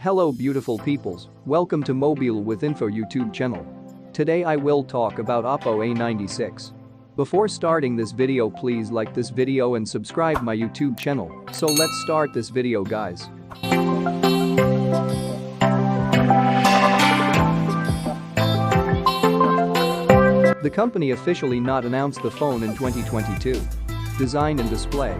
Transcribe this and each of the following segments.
Hello beautiful peoples, welcome to Mobile with Info YouTube channel. Today I will talk about Oppo A96. Before starting this video, please like this video and subscribe my YouTube channel. So let's start this video guys. The company officially not announced the phone in 2022. Design and display.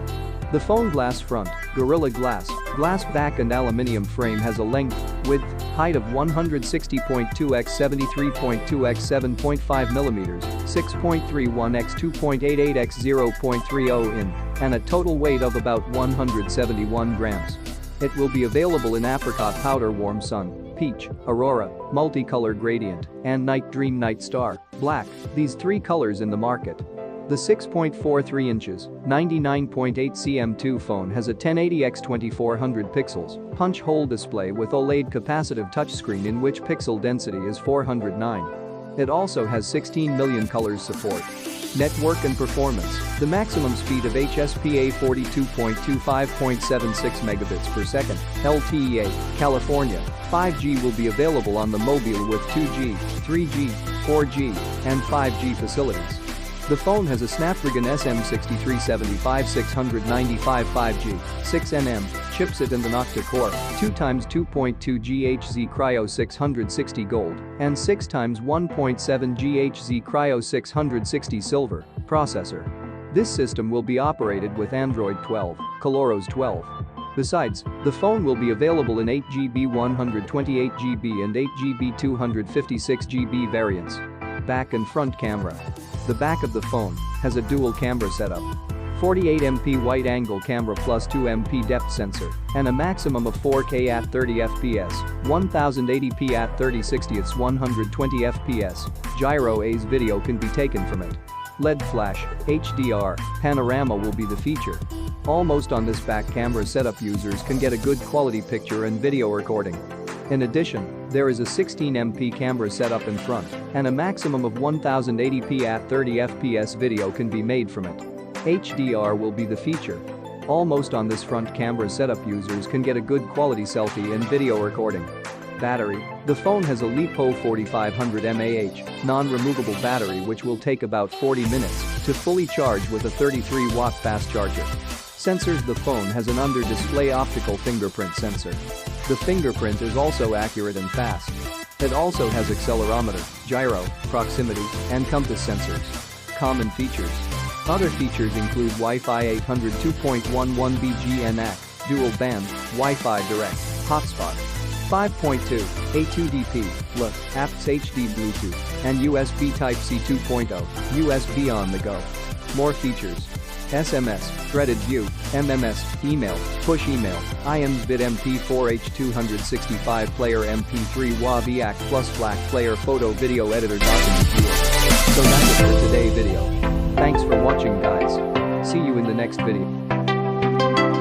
The phone glass front, Gorilla Glass, glass back and aluminium frame has a length, width, height of 160.2 x 73.2 x 7.5 mm, 6.31 x 2.88 x 0.30 in, and a total weight of about 171 grams. It will be available in apricot powder warm sun, peach, aurora, multicolor gradient, and night dream night star, black, these three colors in the market. The 6.43 inches, 99.8 cm2 phone has a 1080x2400 pixels punch-hole display with OLED capacitive touchscreen in which pixel density is 409. It also has 16 million colors support. Network and performance. The maximum speed of HSPA 42.25.76 megabits per second, LTE, California. 5G will be available on the mobile with 2G, 3G, 4G, and 5G facilities. The phone has a Snapdragon SM6375 695 5G, 6nm chipset and an octa-core, 2x2.2 GHz Cryo 660 Gold, and 6x1.7 GHz Cryo 660 Silver processor. This system will be operated with Android 12, ColorOS 12. Besides, the phone will be available in 8GB 128GB and 8GB 256GB variants. Back and front camera. The back of the phone has a dual camera setup. 48MP wide-angle camera plus 2MP depth sensor, and a maximum of 4K at 30 fps, 1080p at 30/60ths 120 fps. Gyro A's video can be taken from it. LED flash, HDR, panorama will be the feature. Almost on this back camera setup, users can get a good quality picture and video recording. In addition, there is a 16MP camera setup in front, and a maximum of 1080p at 30 fps video can be made from it. HDR will be the feature. Almost on this front camera setup, users can get a good quality selfie and video recording. Battery. The phone has a LiPo 4500 mAh non-removable battery which will take about 40 minutes to fully charge with a 33-watt fast charger. Sensors. The phone has an under-display optical fingerprint sensor. The fingerprint is also accurate and fast. It also has accelerometer, gyro, proximity, and compass sensors. Common features. Other features include Wi-Fi 802.11 BGN AC, dual band, Wi-Fi direct, hotspot, 5.2, A2DP, LE, apps HD Bluetooth, and USB Type-C 2.0, USB on the go. More features. SMS, threaded view, MMS, email, push email, IMS bit MP4 H265 player MP3 WAV EAC plus FLAC player photo video editor document viewer. So that's it for today's video. Thanks for watching guys. See you in the next video.